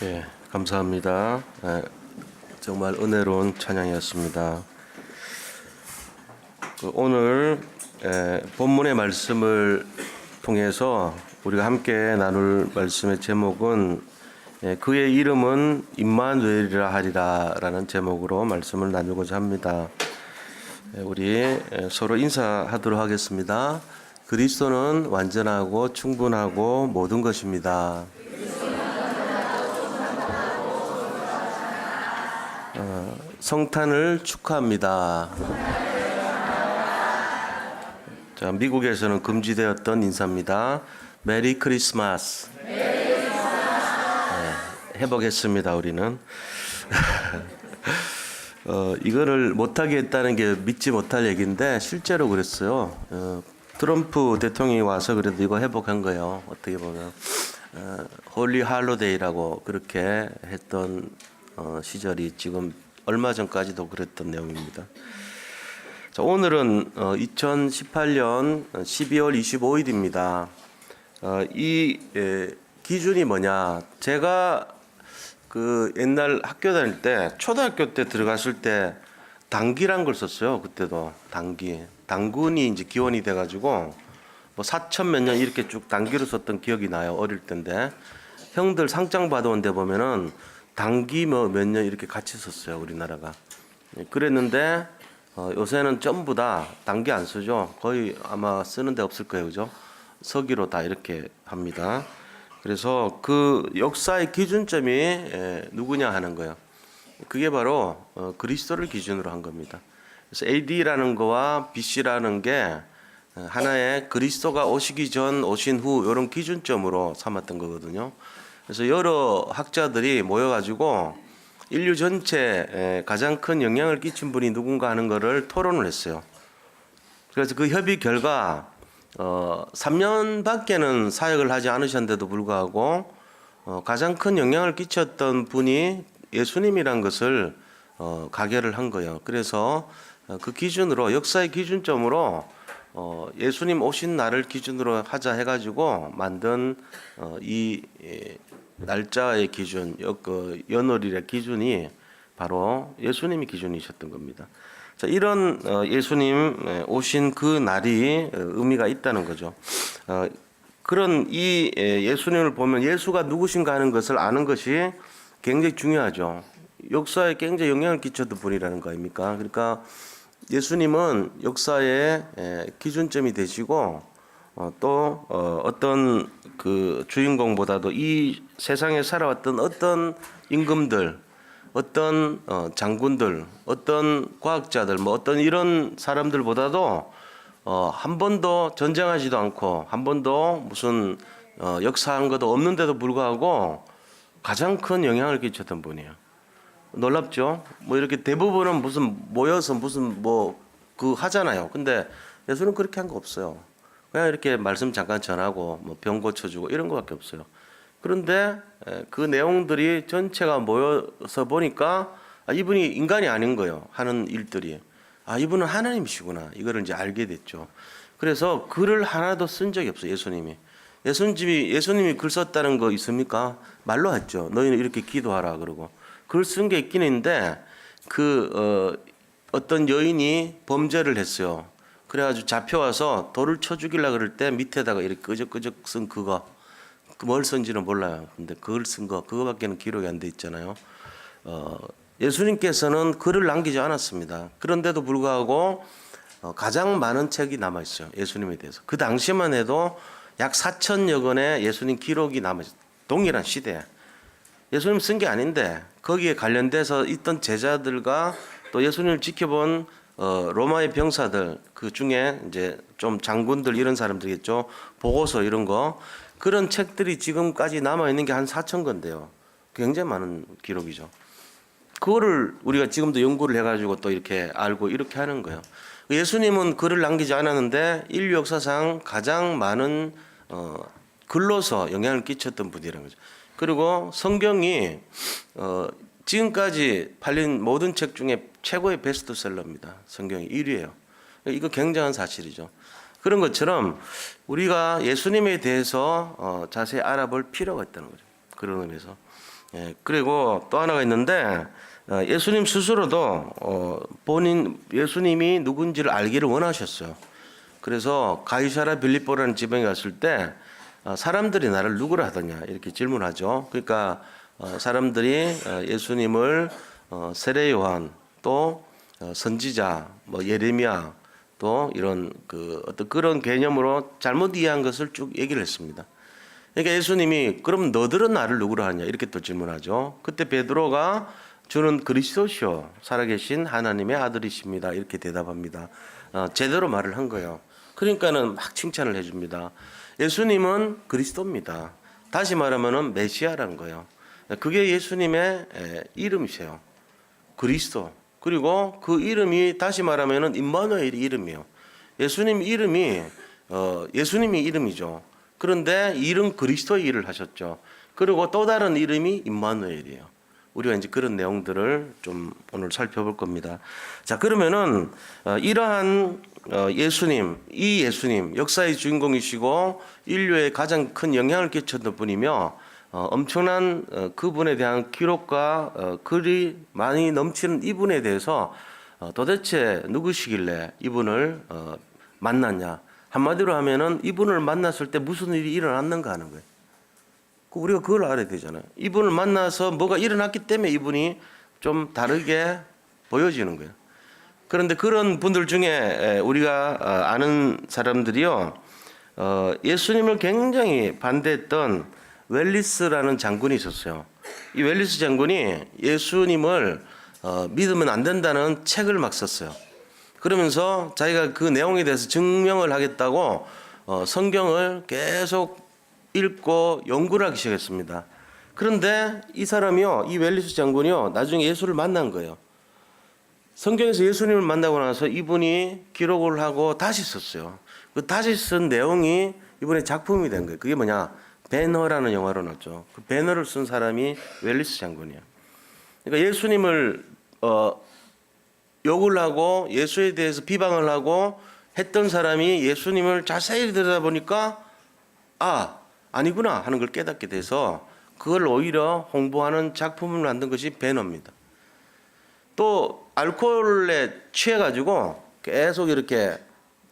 예, 감사합니다. 정말 은혜로운 찬양이었습니다. 오늘 본문의 말씀을 통해서 우리가 함께 나눌 말씀의 제목은 그의 이름은 임마누엘이라 하리라 라는 제목으로 말씀을 나누고자 합니다. 우리 서로 인사하도록 하겠습니다. 그리스도는 완전하고 충분하고 모든 것입니다. 성탄을 축하합니다. 자, 미국에서는 금지되었던 인사입니다. 메리 크리스마스. 해보겠습니다. 우리는 이거를 못하게 했다는 게 믿지 못할 얘기인데 실제로 그랬어요. 트럼프 대통령이 와서 그래도 이거 회복한 거예요. 어떻게 보면 홀리 할로데이라고 그렇게 했던 시절이 지금 얼마 전까지도 그랬던 내용입니다. 자, 오늘은 2018년 12월 25일입니다. 이 기준이 뭐냐? 제가 그 옛날 학교 다닐 때 초등학교 때 들어갔을 때 단기란 걸 썼어요. 그때도 단군이 이제 기원이 돼가지고 뭐 4천 몇 년 이렇게 쭉 단기로 썼던 기억이 나요. 어릴 때인데 형들 상장 받아온 데 보면은 단기 뭐 몇 년 이렇게 같이 썼어요. 우리나라가. 그랬는데 요새는 전부 다 단기 안 쓰죠. 거의 아마 쓰는 데 없을 거예요. 그죠? 서기로 다 이렇게 합니다. 그래서 그 역사의 기준점이 누구냐 하는 거예요. 그게 바로 그리스도를 기준으로 한 겁니다. 그래서 AD라는 거와 BC라는 게 하나의 그리스도가 오시기 전 오신 후 이런 기준점으로 삼았던 거거든요. 그래서 여러 학자들이 모여가지고 인류 전체에 가장 큰 영향을 끼친 분이 누군가 하는 거를 토론을 했어요. 그래서 그 협의 결과 3년밖에는 사역을 하지 않으셨는데도 불구하고 가장 큰 영향을 끼쳤던 분이 예수님이란 것을 가결을 한 거예요. 그래서 그 기준으로 역사의 기준점으로 예수님 오신 날을 기준으로 하자 해가지고 만든 이 날짜의 기준, 연월일의 기준이 바로 예수님이 기준이셨던 겁니다. 자, 이런 예수님 오신 그 날이 의미가 있다는 거죠. 그런 이 예수님을 보면 예수가 누구신가 하는 것을 아는 것이 굉장히 중요하죠. 역사에 굉장히 영향을 끼쳤던 분이라는 거 아닙니까? 그러니까 예수님은 역사의 기준점이 되시고 또 어떤 그 주인공보다도 이 세상에 살아왔던 어떤 임금들, 어떤 장군들, 어떤 과학자들, 뭐 어떤 이런 사람들보다도 한 번도 전쟁하지도 않고 한 번도 무슨 역사한 것도 없는데도 불구하고 가장 큰 영향을 끼쳤던 분이에요. 놀랍죠? 뭐 이렇게 대부분은 무슨 모여서 무슨 뭐 그 하잖아요. 근데 예수는 그렇게 한 거 없어요. 그냥 이렇게 말씀 잠깐 전하고 뭐 병 고쳐주고 이런 거밖에 없어요. 그런데 그 내용들이 전체가 모여서 보니까 이분이 인간이 아닌 거예요. 하는 일들이. 이분은 하나님이시구나. 이거를 이제 알게 됐죠. 그래서 글을 하나도 쓴 적이 없어요. 예수님이 글 썼다는 거 있습니까? 말로 했죠. 너희는 이렇게 기도하라 그러고. 글 쓴 게 있긴 있는데 어떤 여인이 범죄를 했어요. 그래가지고 잡혀와서 돌을 쳐 죽이려고 그럴 때 밑에다가 이렇게 끄적끄적 쓴 그거. 뭘 쓴지는 몰라요. 근데 그걸 쓴 거, 그거밖에는 기록이 안 돼 있잖아요. 예수님께서는 글을 남기지 않았습니다. 그런데도 불구하고 가장 많은 책이 남아 있어요. 예수님에 대해서. 그 당시만 해도 약 4천여 권의 예수님 기록이 남아 있어요. 동일한 시대에. 예수님 쓴 게 아닌데 거기에 관련돼서 있던 제자들과 또 예수님을 지켜본 로마의 병사들 그 중에 이제 좀 장군들 이런 사람들이겠죠. 보고서 이런 거 그런 책들이 지금까지 남아 있는 게 한 4천 권대요. 굉장히 많은 기록이죠. 그거를 우리가 지금도 연구를 해가지고 또 이렇게 알고 이렇게 하는 거예요. 예수님은 글을 남기지 않았는데 인류 역사상 가장 많은 글로서 영향을 끼쳤던 분이라는 거죠. 그리고 성경이 지금까지 팔린 모든 책 중에 최고의 베스트셀러입니다. 성경이 1위예요. 이거 굉장한 사실이죠. 그런 것처럼 우리가 예수님에 대해서 자세히 알아볼 필요가 있다는 거죠. 그런 의미에서 예, 그리고 또 하나가 있는데 예수님 스스로도 예수님이 누군지를 알기를 원하셨어요. 그래서 가이사라 빌립보라는 지방에 갔을 때 사람들이 나를 누구라 하더냐 이렇게 질문하죠. 그러니까 사람들이 예수님을 세례 요한 또 선지자 뭐 예레미야 또 이런 어떤 그런 개념으로 잘못 이해한 것을 쭉 얘기를 했습니다. 그러니까 예수님이 그럼 너들은 나를 누구라 하냐 이렇게 또 질문하죠. 그때 베드로가 주는 그리스도시요 살아계신 하나님의 아들이십니다 이렇게 대답합니다. 제대로 말을 한 거예요. 그러니까는 막 칭찬을 해줍니다. 예수님은 그리스도입니다. 다시 말하면은 메시아라는 거예요. 그게 예수님의 이름이세요. 그리스도. 그리고 그 이름이 다시 말하면은 임마누엘이 이름이에요. 예수님 이름이 예수님이 이름이죠. 그런데 이름 그리스도의 일을 하셨죠. 그리고 또 다른 이름이 임마누엘이에요. 우리가 이제 그런 내용들을 좀 오늘 살펴볼 겁니다. 자, 그러면은 이러한 예수님, 이 예수님 역사의 주인공이시고 인류에 가장 큰 영향을 끼쳤던 분이며 엄청난 그분에 대한 기록과 글이 많이 넘치는 이분에 대해서 도대체 누구시길래 이분을 만났냐? 한마디로 하면은 이분을 만났을 때 무슨 일이 일어났는가 하는 거예요. 우리가 그걸 알아야 되잖아요. 이분을 만나서 뭐가 일어났기 때문에 이분이 좀 다르게 보여지는 거예요. 그런데 그런 분들 중에 우리가 아는 사람들이요, 예수님을 굉장히 반대했던 웰리스라는 장군이 있었어요. 이 웰리스 장군이 예수님을 믿으면 안 된다는 책을 막 썼어요. 그러면서 자기가 그 내용에 대해서 증명을 하겠다고 성경을 계속 읽고 연구를 하기 시작했습니다. 그런데 이 사람이요, 이 웰리스 장군이요, 나중에 예수를 만난 거예요. 성경에서 예수님을 만나고 나서 이분이 기록을 하고 다시 썼어요. 그 다시 쓴 내용이 이번에 작품이 된 거예요. 그게 뭐냐? 배너라는 영화로 나왔죠. 그 배너를 쓴 사람이 웰리스 장군이에요. 그러니까 예수님을 욕을 하고 예수에 대해서 비방을 하고 했던 사람이 예수님을 자세히 들여다보니까 아니구나 하는 걸 깨닫게 돼서 그걸 오히려 홍보하는 작품을 만든 것이 배너입니다. 또 알코올에 취해가지고 계속 이렇게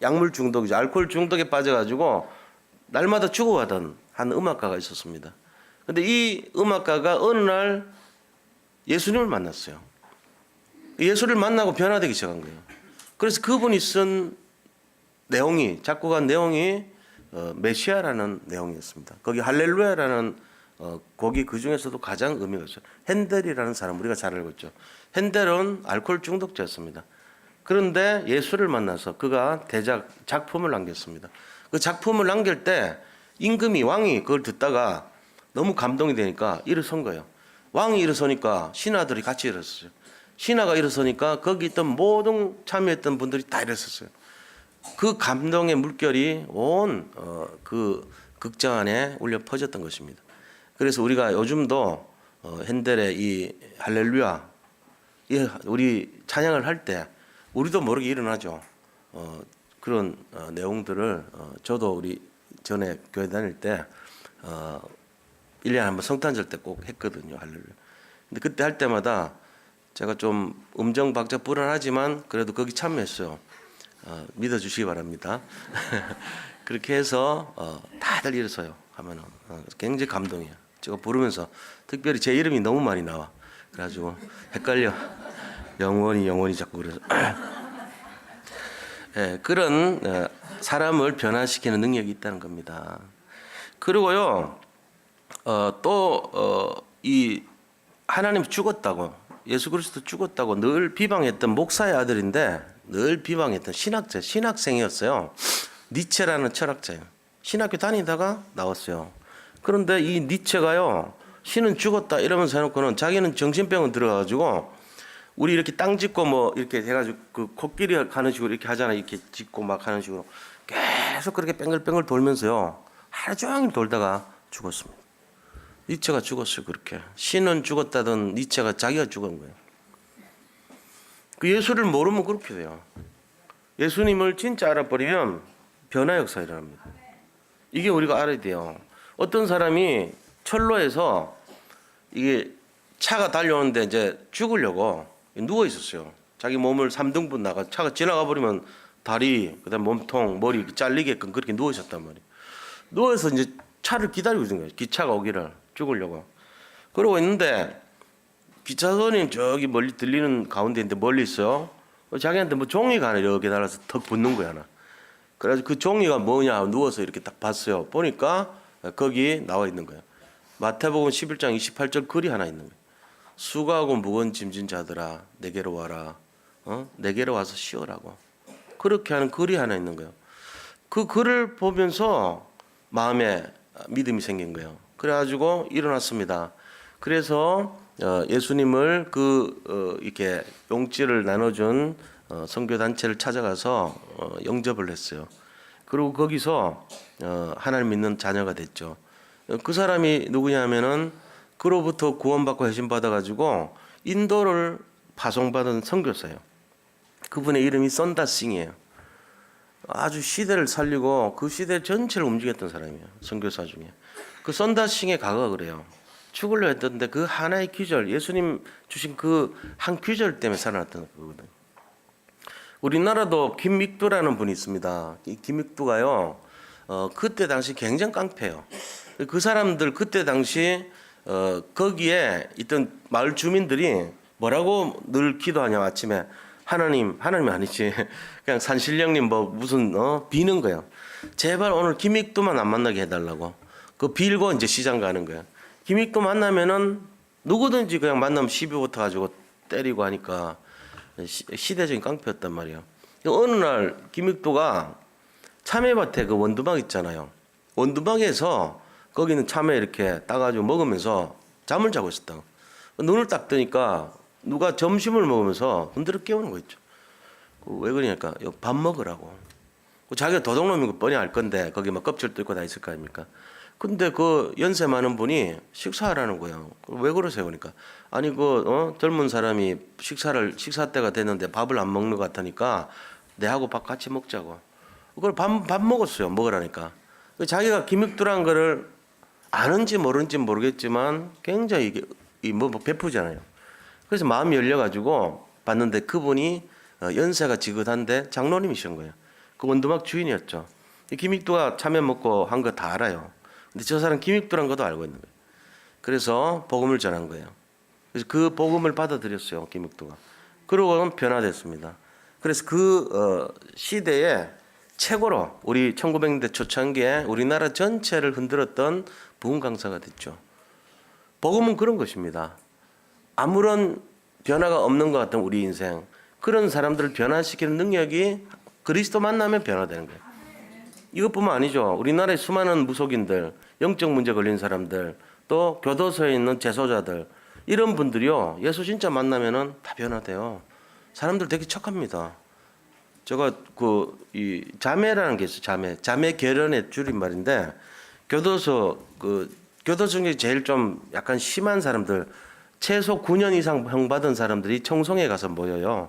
약물 중독이죠. 알코올 중독에 빠져가지고 날마다 죽어가던 한 음악가가 있었습니다. 근데 이 음악가가 어느 날 예수님을 만났어요. 예수를 만나고 변화되기 시작한 거예요. 그래서 그분이 쓴 내용이, 작곡한 내용이 메시아라는 내용이었습니다. 거기 할렐루야라는 곡이 그 중에서도 가장 의미가 있어요. 핸델이라는 사람 우리가 잘 알고 있죠. 핸델은 알코올 중독자였습니다. 그런데 예수를 만나서 그가 작품을 남겼습니다. 그 작품을 남길 때 임금이 왕이 그걸 듣다가 너무 감동이 되니까 일어선 거예요. 왕이 일어서니까 신하들이 같이 일어섰어요. 신하가 일어서니까 거기 있던 모든 참여했던 분들이 다 일어섰어요. 그 감동의 물결이 온 그 극장 안에 울려 퍼졌던 것입니다. 그래서 우리가 요즘도 핸델의 이 할렐루야 우리 찬양을 할 때 우리도 모르게 일어나죠. 그런 내용들을 저도 우리 전에 교회 다닐 때 1년에 한 번 성탄절 때 꼭 했거든요. 할렐루야. 근데 그때 할 때마다 제가 좀 음정 박자 불안하지만 그래도 거기 참여했어요. 믿어주시기 바랍니다. 그렇게 해서 다들 일어서요 하면은 굉장히 감동이에요. 제가 부르면서 특별히 제 이름이 너무 많이 나와. 그래가지고 헷갈려. 영원히 자꾸 그래서 그런 사람을 변화시키는 능력이 있다는 겁니다. 그리고요 또 이 하나님 죽었다고 예수 그리스도 죽었다고 늘 비방했던 목사의 아들인데 늘 비방했던 신학생이었어요. 니체라는 철학자예요. 신학교 다니다가 나왔어요. 그런데 이 니체가요 신은 죽었다 이러면서 해놓고는 자기는 정신병원 들어가가지고 우리 이렇게 땅 짚고 뭐 이렇게 해가지고 그 코끼리 가는 식으로 이렇게 하잖아요. 이렇게 짚고 막 하는 식으로 계속 그렇게 뺑글뺑글 돌면서요 하루 종일 돌다가 죽었습니다. 니체가 죽었어요. 그렇게 신은 죽었다던 니체가 자기가 죽은 거예요. 그 예수를 모르면 그렇게 돼요. 예수님을 진짜 알아버리면 변화 역사 일어납니다. 이게 우리가 알아야 돼요. 어떤 사람이 철로에서 이게 차가 달려오는데 이제 죽으려고 누워 있었어요. 자기 몸을 3등분 나가 차가 지나가 버리면 다리 그다음 몸통 머리 잘리게끔 그렇게 누워 있었단 말이에요. 누워서 이제 차를 기다리고 있는 거예요. 기차가 오기를 죽으려고. 그러고 있는데 기차선이 저기 멀리 들리는 가운데인데 멀리 있어요. 자기한테 뭐 종이가 하나 이렇게 달아서 턱 붙는 거야 하나. 그래서 그 종이가 뭐냐 누워서 이렇게 딱 봤어요. 보니까 거기 나와 있는 거예요. 마태복음 11장 28절 글이 하나 있는 거예요. 수고하고 무거운 짐진 자들아 내게로 와라. 내게로 와서 쉬어라고. 그렇게 하는 글이 하나 있는 거예요. 그 글을 보면서 마음에 믿음이 생긴 거예요. 그래가지고 일어났습니다. 그래서 예수님을 이렇게 용지를 나눠준 선교 단체를 찾아가서 영접을 했어요. 그리고 거기서 하나님 믿는 자녀가 됐죠. 그 사람이 누구냐면은 그로부터 구원받고 회심받아가지고 인도를 파송받은 선교사예요. 그분의 이름이 썬다싱이에요. 아주 시대를 살리고 그 시대 전체를 움직였던 사람이에요. 선교사 중에. 그 썬다싱의 가가 그래요. 죽으려 했던데 그 하나의 귀절, 예수님 주신 그 한 귀절 때문에 살아났던 거거든요. 우리나라도 김믹두라는 분이 있습니다. 이 김믹두가요, 그때 당시 굉장히 깡패예요. 그 사람들 그때 당시 거기에 있던 마을 주민들이 뭐라고 늘 기도하냐 아침에 하나님이 아니지 그냥 산신령님 뭐 무슨 비는 거예요. 제발 오늘 김익도만 안 만나게 해달라고. 그 빌고 이제 시장 가는 거예요. 김익도 만나면은 누구든지 그냥 만나면 시비 붙어가지고 때리고 하니까 시대적인 깡패였단 말이에요. 어느 날 김익도가 참외밭에 그 원두막 있잖아요. 원두막에서 거기는 참외 이렇게 따가지고 먹으면서 잠을 자고 있었다고. 눈을 딱 뜨니까 누가 점심을 먹으면서 흔들어 깨우는 거 있죠. 왜 그러냐니까 밥 먹으라고. 자기가 도둑놈인 거 뻔히 알 건데 거기 막 껍질 뜯고 다 있을 거 아닙니까? 근데 그 연세 많은 분이 식사하라는 거예요. 왜 그러세요? 그러니까 아니 젊은 사람이 식사 때가 됐는데 밥을 안 먹는 것 같으니까 내하고 밥 같이 먹자고. 그걸 밥 먹었어요. 먹으라니까. 자기가 김익두란 거를 아는지 모르는지 모르겠지만 굉장히 이게 뭐 베푸잖아요. 그래서 마음이 열려가지고 봤는데 그분이 연세가 지긋한데 장로님이신 거예요. 그 원두막 주인이었죠. 김익두가 참외 먹고 한 거 다 알아요. 근데 저 사람 김익두란 것도 알고 있는 거예요. 그래서 복음을 전한 거예요. 그래서 그 복음을 받아들였어요. 김익두가. 그러고는 변화됐습니다. 그래서 그 시대에 최고로 우리 1900년대 초창기에 우리나라 전체를 흔들었던 부흥 강사가 됐죠. 복음은 그런 것입니다. 아무런 변화가 없는 것 같은 우리 인생, 그런 사람들을 변화시키는 능력이 그리스도 만나면 변화되는 거예요. 이것뿐만 아니죠. 우리나라의 수많은 무속인들, 영적 문제 걸린 사람들, 또 교도소에 있는 재소자들, 이런 분들이요, 예수 진짜 만나면은 다 변화돼요. 사람들 되게 착합니다. 제가 이 자매라는 게 있어요. 자매 결연의 줄임말인데, 교도소 중에 제일 좀 약간 심한 사람들, 최소 9년 이상 형 받은 사람들이 청송에 가서 모여요.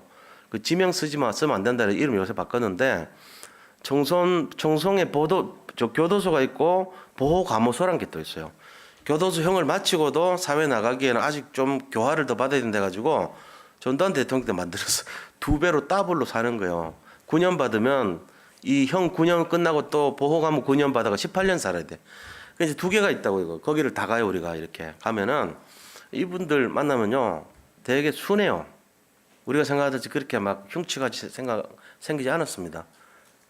그 지명 쓰면 안 된다는 이름 요새 바꿨는데, 청송에 교도소가 있고 보호감호소라는 게 또 있어요. 교도소 형을 마치고도 사회 나가기에는 아직 좀 교화를 더 받아야 된다 가지고 전두환 대통령 때 만들어서 2배로 더블로 사는 거예요. 9년 받으면 이 형 9년 끝나고 또 보호감호 9년 받아가 18년 살아야 돼. 그래서 2개가 있다고 이거. 거기를 다 가요 우리가 이렇게 가면은 이분들 만나면요 되게 순해요. 우리가 생각하듯이 그렇게 막 흉치같이 생기지 않았습니다.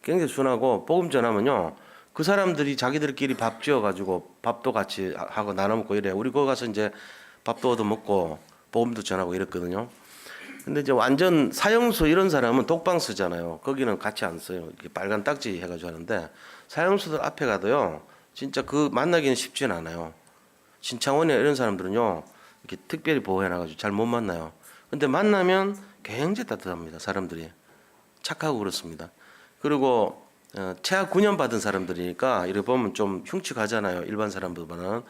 굉장히 순하고 복음 전하면요 그 사람들이 자기들끼리 밥 지어가지고 밥도 같이 하고 나눠 먹고 이래. 우리 거기 가서 이제 밥도 얻어 먹고 복음도 전하고 이랬거든요. 근데 이제 완전 사형수 이런 사람은 독방 쓰잖아요. 거기는 같이 안 써요. 이렇게 빨간 딱지 해가지고 하는데 사형수들 앞에 가도요 진짜 그 만나기는 쉽지는 않아요. 신창원이나 이런 사람들은요 이렇게 특별히 보호해놔가지고 잘 못 만나요. 근데 만나면 굉장히 따뜻합니다. 사람들이 착하고 그렇습니다. 그리고 최하 9년 받은 사람들이니까 이렇게 보면 좀 흉측하잖아요. 일반 사람들보다는.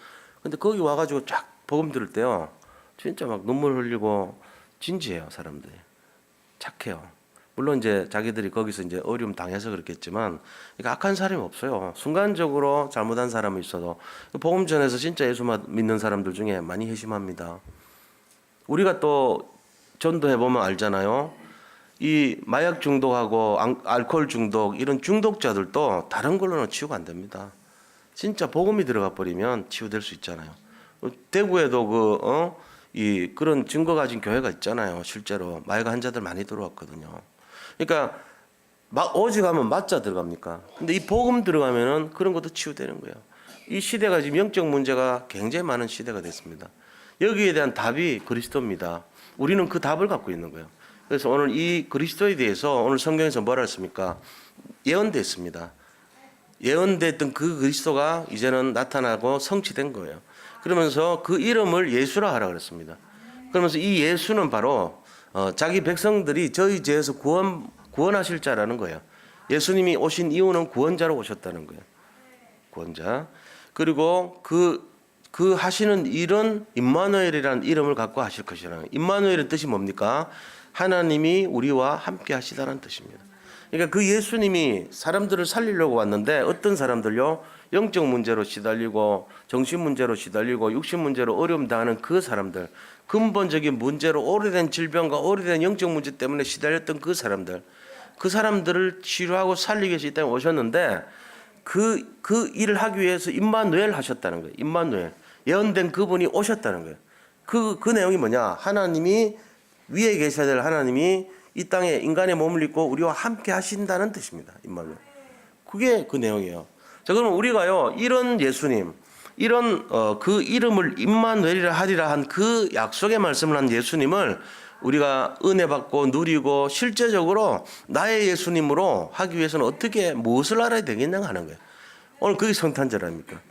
근데 거기 와가지고 쫙 복음 들을 때요 진짜 막 눈물 흘리고 진지해요. 사람들이 착해요. 물론 이제 자기들이 거기서 이제 어려움 당해서 그렇겠지만 악한 사람이 없어요. 순간적으로 잘못한 사람이 있어도 복음 전에서 진짜 예수 믿는 사람들 중에 많이 회심합니다. 우리가 또 전도해 보면 알잖아요. 이 마약 중독하고 알코올 중독 이런 중독자들도 다른 걸로는 치유가 안 됩니다. 진짜 복음이 들어가 버리면 치유될 수 있잖아요. 대구에도 그런 증거 가진 교회가 있잖아요. 실제로 마약 환자들 많이 들어왔거든요. 그러니까 오직 하면 맞자 들어갑니까? 근데 이 복음 들어가면은 그런 것도 치유되는 거예요. 이 시대가 지금 영적 문제가 굉장히 많은 시대가 됐습니다. 여기에 대한 답이 그리스도입니다. 우리는 그 답을 갖고 있는 거예요. 그래서 오늘 이 그리스도에 대해서 오늘 성경에서 뭐라 했습니까? 예언됐습니다. 예언됐던 그 그리스도가 이제는 나타나고 성취된 거예요. 그러면서 그 이름을 예수라 하라 그랬습니다. 그러면서 이 예수는 바로 자기 백성들이 저희 죄에서 구원하실 자라는 거예요. 예수님이 오신 이유는 구원자로 오셨다는 거예요. 구원자. 그리고 그 하시는 일은 임마누엘이라는 이름을 갖고 하실 것이라는. 임마누엘의 뜻이 뭡니까? 하나님이 우리와 함께 하시다는 뜻입니다. 그러니까 그 예수님이 사람들을 살리려고 왔는데 어떤 사람들요? 영적 문제로 시달리고 정신 문제로 시달리고 육신 문제로 어려움 당하는 그 사람들, 근본적인 문제로 오래된 질병과 오래된 영적 문제 때문에 시달렸던 그 사람들을 치료하고 살리기 위해서 이 땅에 오셨는데 그 일을 하기 위해서 임마누엘 하셨다는 거예요. 임마누엘. 예언된 그분이 오셨다는 거예요. 그 내용이 뭐냐? 하나님이 위에 계셔야 될 하나님이 이 땅에 인간의 몸을 입고 우리와 함께 하신다는 뜻입니다. 임마누엘. 그게 그 내용이에요. 자, 그러면 우리가요, 이런 예수님, 이런 그 이름을 임마누엘이라 하리라 한 그 약속의 말씀을 한 예수님을 우리가 은혜 받고 누리고 실제적으로 나의 예수님으로 하기 위해서는 어떻게 무엇을 알아야 되겠냐 하는 거예요. 오늘 그게 성탄절 아닙니까?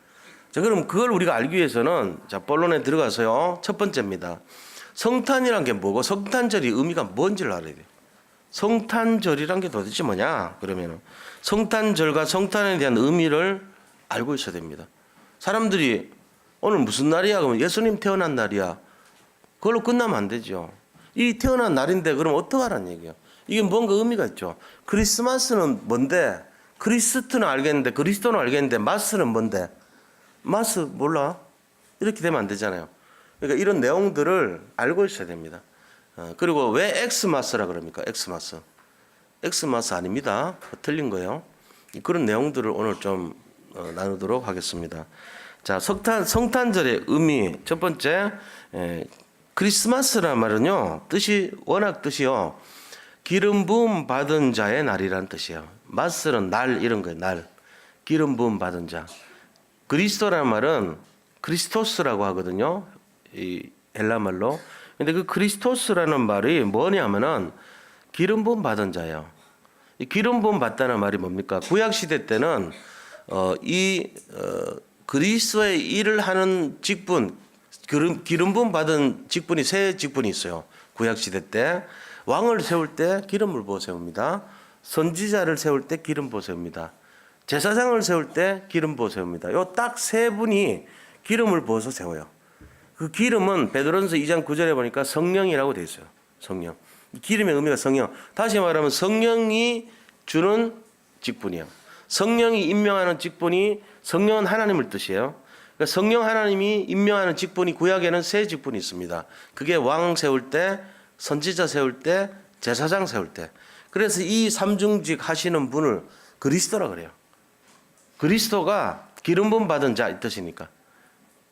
자, 그럼 그걸 우리가 알기 위해서는 자, 본론에 들어가서요. 첫 번째입니다. 성탄이란 게 뭐고 성탄절이 의미가 뭔지를 알아야 돼요. 성탄절이란 게 도대체 뭐냐? 그러면은 성탄절과 성탄에 대한 의미를 알고 있어야 됩니다. 사람들이 오늘 무슨 날이야? 그러면 예수님 태어난 날이야. 그걸로 끝나면 안 되죠. 이 태어난 날인데 그럼 어떡하라는 얘기야? 이게 뭔가 의미가 있죠. 크리스마스는 뭔데? 크리스트는 알겠는데 그리스도는 알겠는데 마스는 뭔데? 마스 몰라? 이렇게 되면 안 되잖아요. 그러니까 이런 내용들을 알고 있어야 됩니다. 그리고 왜 엑스마스라 그럽니까? 엑스마스 아닙니다. 틀린 거예요. 그런 내용들을 오늘 좀 나누도록 하겠습니다. 자, 성탄절의 의미 첫 번째, 크리스마스란 말은요 워낙 뜻이요 기름 부음 받은 자의 날이란 뜻이에요. 마스는 날 이런 거예요. 날 기름 부음 받은 자. 그리스도라는 말은 크리스토스라고 하거든요. 이 헬라 말로. 근데 그 크리스토스라는 말이 뭐냐면은 기름 부음 받은 자예요. 이 기름 부음 받다는 말이 뭡니까? 구약 시대 때는 그리스도의 일을 하는 직분, 기름 부음 받은 직분이 세 직분이 있어요. 구약 시대 때 왕을 세울 때 기름을 부어 세웁니다. 선지자를 세울 때 기름 부어 세웁니다. 제사장을 세울 때 기름 부어 세웁니다. 요 딱 세 분이 기름을 부어서 세워요. 그 기름은 베드로전서 2장 9절에 보니까 성령이라고 되어 있어요. 성령. 기름의 의미가 성령. 다시 말하면 성령이 주는 직분이에요. 성령이 임명하는 직분이 성령은 하나님을 뜻이에요. 그러니까 성령 하나님이 임명하는 직분이 구약에는 세 직분이 있습니다. 그게 왕 세울 때, 선지자 세울 때, 제사장 세울 때. 그래서 이 삼중직 하시는 분을 그리스도라 그래요. 그리스도가 기름 부음 받은 자 이 뜻이니까.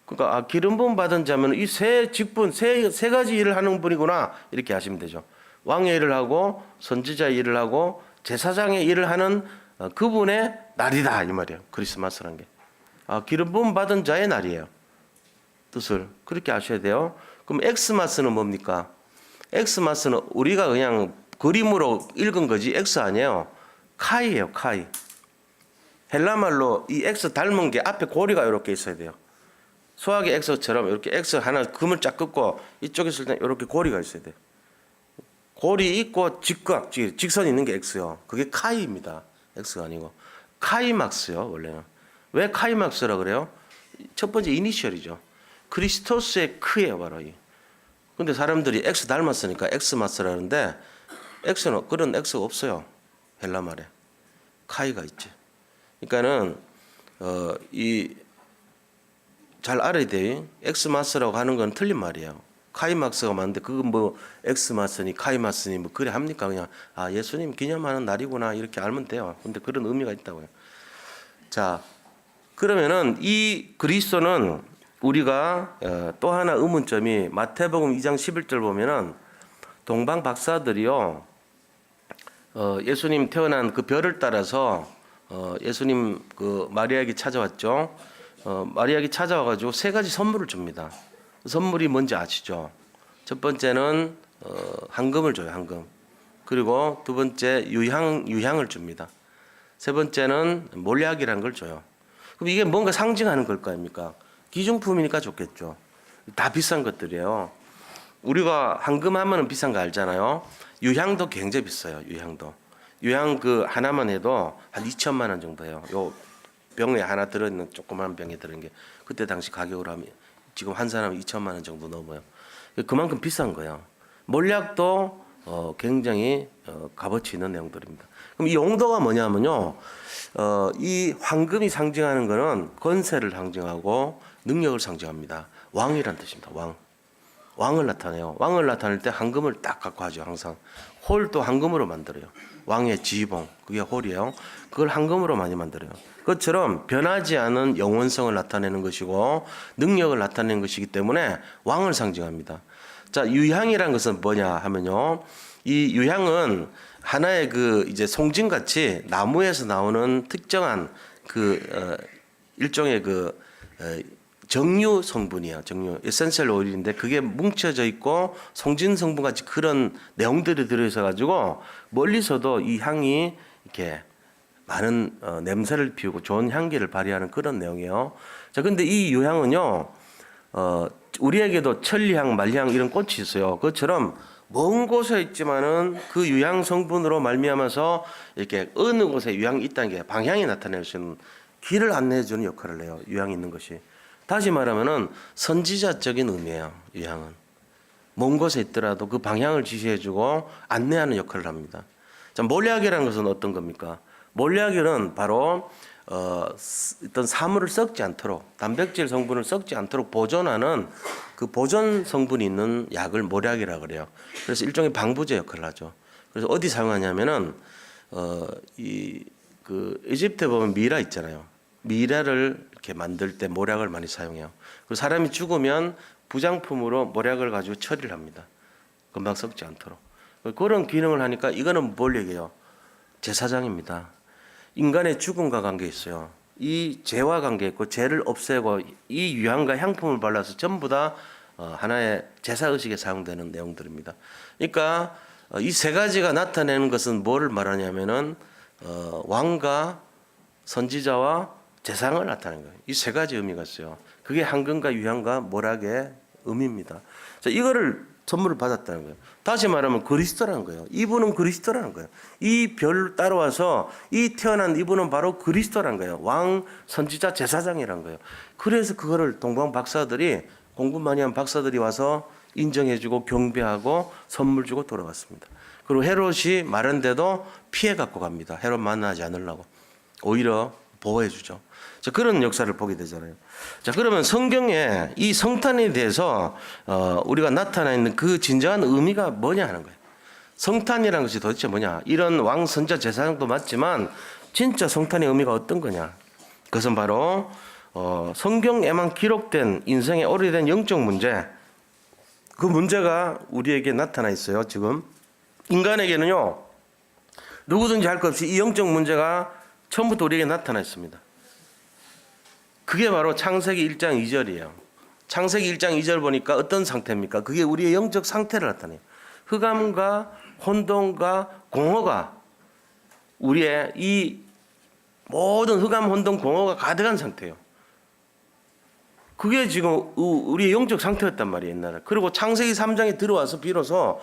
그러니까 기름 부음 받은 자면 이 세 직분 세 가지 일을 하는 분이구나 이렇게 하시면 되죠. 왕의 일을 하고 선지자의 일을 하고 제사장의 일을 하는 그분의 날이다 이 말이에요. 크리스마스란 게. 기름 부음 받은 자의 날이에요. 뜻을 그렇게 아셔야 돼요. 그럼 엑스마스는 뭡니까? 엑스마스는 우리가 그냥 그림으로 읽은 거지 엑스 아니에요. 카이예요. 카이. 헬라말로 이 엑스 닮은 게 앞에 고리가 이렇게 있어야 돼요. 소학의 엑스처럼 이렇게 엑스 하나 금을 쫙 긋고 이쪽에 있을 때 이렇게 고리가 있어야 돼요. 고리 있고 직선 있는 게 엑스요. 그게 카이입니다. 엑스가 아니고 카이막스요. 원래는. 왜 카이막스라 그래요? 첫 번째 이니셜이죠. 크리스토스의 크예요. 바로 이. 근데 사람들이 엑스 닮았으니까 엑스마스라는데 엑스는 그런 엑스가 없어요. 헬라 말에. 카이가 있지. 그러니까는 잘 알아야 돼요. 엑스마스라고 하는 건 틀린 말이에요. 카이막스가 많은데 그건 뭐 엑스마스니 카이마스니 뭐 그래 합니까? 그냥 아 예수님 기념하는 날이구나 이렇게 알면 돼요. 근데 그런 의미가 있다고요. 자, 그러면은 이 그리스도는 우리가 또 하나 의문점이 마태복음 2장 11절 보면은 동방 박사들이요 예수님 태어난 그 별을 따라서 예수님 그 마리아에게 찾아왔죠. 마리아에게 찾아와가지고 세 가지 선물을 줍니다. 선물이 뭔지 아시죠? 첫 번째는 황금을 줘요, 황금. 그리고 두 번째 유향을 줍니다. 세 번째는 몰약이라는 걸 줘요. 그럼 이게 뭔가 상징하는 걸 거 아닙니까? 기중품이니까 좋겠죠. 다 비싼 것들이에요. 우리가 황금 하면은 비싼 거 알잖아요. 유향도 굉장히 비싸요. 유향 그 하나만 해도 한 2천만 원 정도 해요. 요 병에 하나 들어있는 조그만 병에 들어있는 게 그때 당시 가격으로 하면 지금 한 사람은 2천만 원 정도 넘어요. 그만큼 비싼 거예요. 몰약도 굉장히 값어치 있는 내용들입니다. 그럼 이 용도가 뭐냐면요. 이 황금이 상징하는 거는 권세를 상징하고 능력을 상징합니다. 왕이란 뜻입니다. 왕을 나타내요. 왕을 나타낼 때 황금을 딱 갖고 하죠. 항상 홀도 황금으로 만들어요. 왕의 지휘봉 그게 홀이에요. 그걸 황금으로 많이 만들어요. 그것처럼 변하지 않은 영원성을 나타내는 것이고 능력을 나타내는 것이기 때문에 왕을 상징합니다. 자, 유향이란 것은 뭐냐 하면요. 이 유향은 하나의 그 이제 송진같이 나무에서 나오는 특정한 그 일종의 그 정유 성분이야. 정유 에센셜 오일인데 그게 뭉쳐져 있고 송진 성분 같이 그런 내용들이 들어있어 가지고 멀리서도 이 향이 이렇게 많은 냄새를 피우고 좋은 향기를 발휘하는 그런 내용이에요. 자, 근데 이 유향은요, 우리에게도 천리향, 말리향 이런 꽃이 있어요. 그것처럼 먼 곳에 있지만은 그 유향 성분으로 말미암아서 이렇게 어느 곳에 유향이 있다는 게 방향이 나타낼 수 있는 길을 안내해 주는 역할을 해요. 유향이 있는 것이. 다시 말하면은 선지자적인 의미예요. 유향은. 먼 곳에 있더라도 그 방향을 지시해 주고 안내하는 역할을 합니다. 자, 몰약이라는 것은 어떤 겁니까? 몰약은 바로 어떤 사물을 썩지 않도록 단백질 성분을 썩지 않도록 보존하는 그 보존 성분이 있는 약을 몰약이라 그래요. 그래서 일종의 방부제 역할을 하죠. 그래서 어디 사용하냐면은 이 그 이집트에 보면 미라 있잖아요. 미라를 이렇게 만들 때 몰약을 많이 사용해요. 그리고 사람이 죽으면 부장품으로 몰약을 가지고 처리를 합니다. 금방 썩지 않도록. 그런 기능을 하니까 이거는 뭘 얘기해요? 제사장입니다. 인간의 죽음과 관계 있어요. 이 죄와 관계 있고 죄를 없애고 이 유향과 향품을 발라서 전부 다 하나의 제사 의식에 사용되는 내용들입니다. 그러니까 이 세 가지가 나타내는 것은 뭐를 말하냐면은 왕과 선지자와 제상을 나타내는 거예요. 이 세 가지 의미가 있어요. 그게 황금과 유향과 몰약의 의미입니다. 자, 이거를 선물을 받았다는 거예요. 다시 말하면 그리스도라는 거예요. 이분은 그리스도라는 거예요. 이 별 따라와서 이 태어난 이분은 바로 그리스도라는 거예요. 왕, 선지자, 제사장이라는 거예요. 그래서 그거를 동방 박사들이 공부 많이 한 박사들이 와서 인정해주고 경배하고 선물 주고 돌아갔습니다. 그리고 헤롯이 마련돼도 피해 갖고 갑니다. 헤롯 만나지 않으려고. 오히려 보호해주죠. 자, 그런 역사를 보게 되잖아요. 자, 그러면 성경에 이 성탄에 대해서 우리가 나타나 있는 그 진정한 의미가 뭐냐 하는 거예요. 성탄이라는 것이 도대체 뭐냐. 이런 왕, 선자, 제사장도 맞지만 진짜 성탄의 의미가 어떤 거냐. 그것은 바로 성경에만 기록된 인생의 오래된 영적 문제, 그 문제가 우리에게 나타나 있어요. 지금 인간에게는요, 누구든지 할 것 없이 이 영적 문제가 처음부터 우리에게 나타나 있습니다. 그게 바로 창세기 1장 2절이에요. 창세기 1장 2절 보니까 어떤 상태입니까? 그게 우리의 영적 상태를 나타내요. 흑암과 혼돈과 공허가 우리의 이 모든 흑암, 혼돈, 공허가 가득한 상태예요. 그게 지금 우리의 영적 상태였단 말이에요, 옛날에. 그리고 창세기 3장에 들어와서 비로소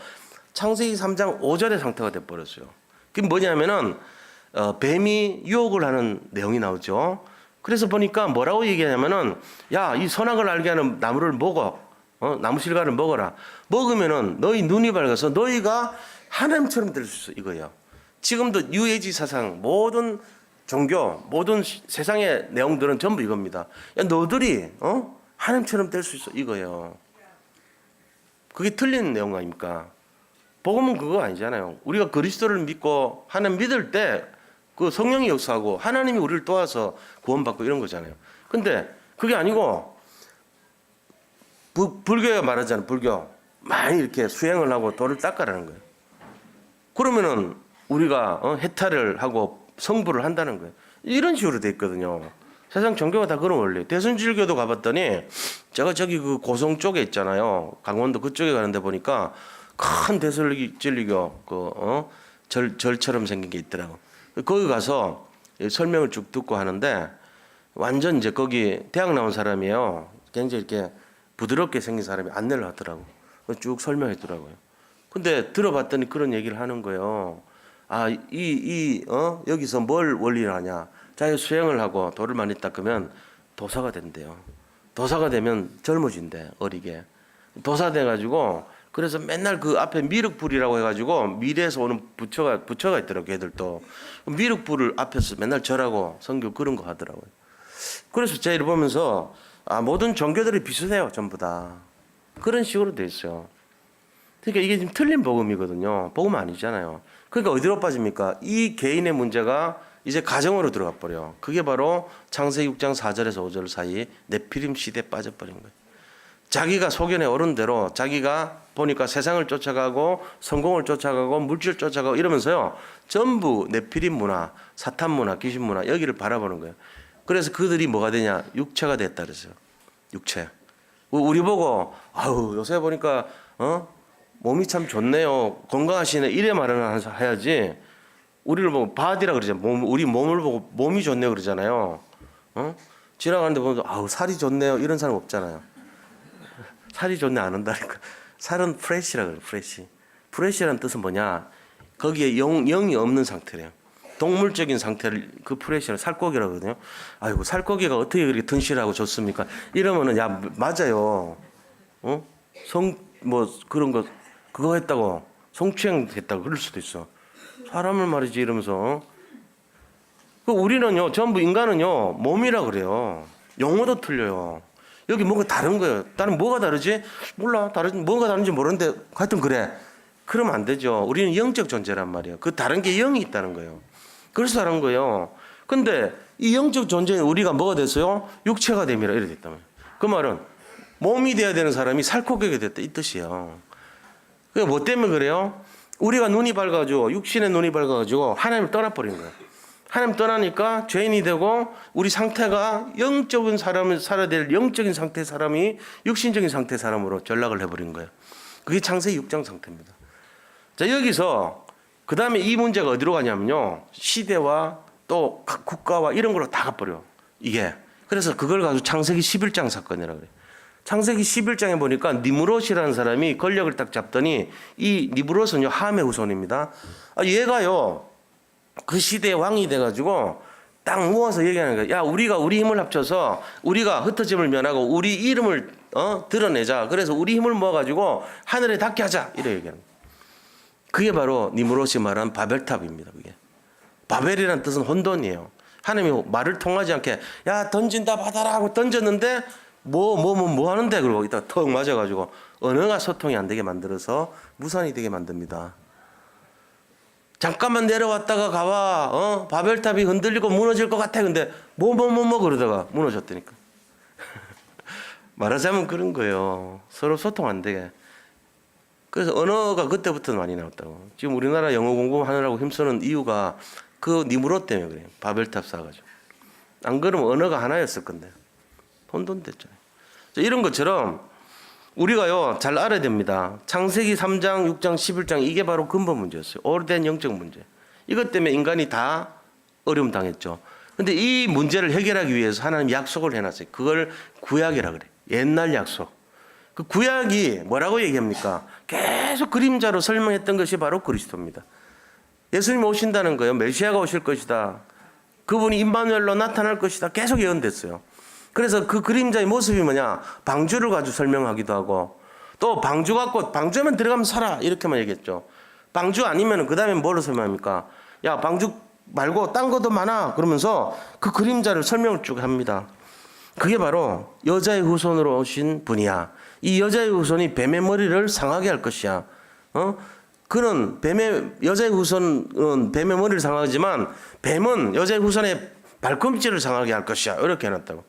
창세기 3장 5절의 상태가 돼버렸어요. 그게 뭐냐면은 뱀이 유혹을 하는 내용이 나오죠. 그래서 보니까 뭐라고 얘기하냐면은 야, 이 선악을 알게 하는 나무를 먹어. 나무 실과를 먹어라. 먹으면은 너희 눈이 밝아서 너희가 하나님처럼 될 수 있어. 이거예요. 지금도 뉴에이지 사상 모든 종교 모든 세상의 내용들은 전부 이겁니다. 야, 너들이 하나님처럼 될 수 있어. 이거예요. 그게 틀린 내용 아닙니까? 복음은 그거 아니잖아요. 우리가 그리스도를 믿고 하나님 믿을 때 그 성령이 역사하고 하나님이 우리를 도와서 구원받고 이런 거잖아요. 근데 그게 아니고 불교가 말하잖아요. 불교 많이 이렇게 수행을 하고 돌을 닦아라는 거예요. 그러면은 우리가 해탈을 하고 성불을 한다는 거예요. 이런 식으로 돼 있거든요. 세상 종교가 다 그런 원리. 대승질교도 가봤더니 제가 저기 그 고성 쪽에 있잖아요. 강원도 그쪽에 가는데 보니까 큰 대승질교 절처럼 생긴 게 있더라고. 거기 가서 설명을 쭉 듣고 하는데 완전 이제 거기 대학 나온 사람이에요. 굉장히 이렇게 부드럽게 생긴 사람이 안내를 하더라고. 쭉 설명했더라고요. 근데 들어봤더니 그런 얘기를 하는 거예요. 아, 여기서 뭘 원리를 하냐. 자기 수행을 하고 돌을 많이 닦으면 도사가 된대요. 도사가 되면 젊어진대, 어리게. 도사 돼가지고, 그래서 맨날 그 앞에 미륵불이라고 해가지고, 미래에서 오는 부처가 있더라고요, 걔들도. 미륵불을 앞에서 맨날 절하고 성교 그런 거 하더라고요. 그래서 제가 이를 보면서, 모든 종교들이 비슷해요, 전부 다. 그런 식으로 돼 있어요. 그러니까 이게 지금 틀린 복음이거든요. 복음 아니잖아요. 그러니까 어디로 빠집니까? 이 개인의 문제가 이제 가정으로 들어가 버려. 그게 바로 창세기 6장 4절에서 5절 사이 네피림 시대에 빠져버린 거예요. 자기가 소견에 오른 대로 자기가 보니까 세상을 쫓아가고 성공을 쫓아가고 물질 쫓아가고 이러면서요. 전부 네피림 문화, 사탄 문화, 귀신 문화 여기를 바라보는 거예요. 그래서 그들이 뭐가 되냐? 육체가 됐다 그랬어요. 육체. 우리 보고 아우 요새 보니까 몸이 참 좋네요. 건강하시네. 이래 말은 해야지. 우리를 보고 바디라 그러잖아요. 우리 몸을 보고 몸이 좋네요 그러잖아요. 지나가는데 보면 아우 살이 좋네요. 이런 사람 없잖아요. 살이 좋네 안 한다니까. 살은 프레시라 그래요. 프레시. 프레시라는 뜻은 뭐냐? 거기에 영이 없는 상태래요. 동물적인 상태를 그 프레시를 살코기라고 하거든요. 아이고 살코기가 어떻게 그렇게 튼실하고 좋습니까? 이러면은 야 맞아요. 그런 거 그거 했다고 성추행 했다고 그럴 수도 있어. 사람을 말이지 이러면서 우리는요 전부 인간은요 몸이라 그래요. 용어도 틀려요. 여기 뭔가 다른 거예요. 다른 뭐가 다르지? 몰라. 뭐가 다른지 모르는데 하여튼 그래. 그러면 안 되죠. 우리는 영적 존재란 말이에요. 그 다른 게 영이 있다는 거예요. 그래서 다른 거예요. 근데 이 영적 존재는 우리가 뭐가 됐어요? 육체가 됨이라 이래 됐단 말이에요. 그 말은 몸이 돼야 되는 사람이 살코기가 됐다 이 뜻이에요. 그게 뭐 때문에 그래요? 우리가 눈이 밝아가지고 육신의 눈이 밝아가지고 하나님을 떠나버린 거예요. 하나님 떠나니까 죄인이 되고 우리 상태가 영적인 사람을 살아야 될 영적인 상태의 사람이 육신적인 상태의 사람으로 전락을 해버린 거예요. 그게 창세기 6장 상태입니다. 자 여기서 그 다음에 이 문제가 어디로 가냐면요. 시대와 또 각 국가와 이런 걸로 다 가버려. 이게. 그래서 그걸 가지고 창세기 11장 사건이라고 그래요. 창세기 11장에 보니까 니므롯이라는 사람이 권력을 딱 잡더니 이 니므롯은요 함의 후손입니다. 얘가요 그 시대의 왕이 돼가지고 딱 모아서 얘기하는 거야. 야 우리가 우리 힘을 합쳐서 우리가 흩어짐을 면하고 우리 이름을 드러내자. 그래서 우리 힘을 모아가지고 하늘에 닿게 하자. 이렇게 얘기하는 거야. 그게 바로 니므롯이 말한 바벨탑입니다. 그게 바벨이라는 뜻은 혼돈이에요. 하나님이 말을 통하지 않게 야 던진다 받아라 하고 던졌는데 뭐 하는데 그러고 이따 턱 맞아가지고 언어가 소통이 안 되게 만들어서 무산이 되게 만듭니다. 잠깐만 내려왔다가 가봐 바벨탑이 흔들리고 무너질 것 같아. 근데 뭐 그러다가 무너졌다니까. 말하자면 그런 거예요. 서로 소통 안 되게. 그래서 언어가 그때부터 많이 나왔다고. 지금 우리나라 영어 공부하느라고 힘쓰는 이유가 그 니므롯 때문에 그래요. 바벨탑 쌓아가지고. 안 그러면 언어가 하나였을 건데. 혼돈됐잖아요. 이런 것처럼 우리가요 잘 알아야 됩니다. 창세기 3장, 6장, 11장 이게 바로 근본 문제였어요. 오래된 영적 문제. 이것 때문에 인간이 다 어려움 당했죠. 근데 이 문제를 해결하기 위해서 하나님 약속을 해놨어요. 그걸 구약이라 그래. 옛날 약속. 그 구약이 뭐라고 얘기합니까? 계속 그림자로 설명했던 것이 바로 그리스도입니다. 예수님 오신다는 거예요. 메시아가 오실 것이다. 그분이 임마누엘로 나타날 것이다. 계속 예언됐어요. 그래서 그 그림자의 모습이 뭐냐? 방주를 가지고 설명하기도 하고 또 방주 갖고 방주에만 들어가면 살아 이렇게만 얘기했죠. 방주 아니면 그 다음에 뭐로 설명합니까? 야 방주 말고 딴 것도 많아 그러면서 그 그림자를 설명을 쭉 합니다. 그게 바로 여자의 후손으로 오신 분이야. 이 여자의 후손이 뱀의 머리를 상하게 할 것이야. 그는 여자의 후손은 뱀의 머리를 상하지만 뱀은 여자의 후손의 발꿈치를 상하게 할 것이야. 이렇게 해놨다고.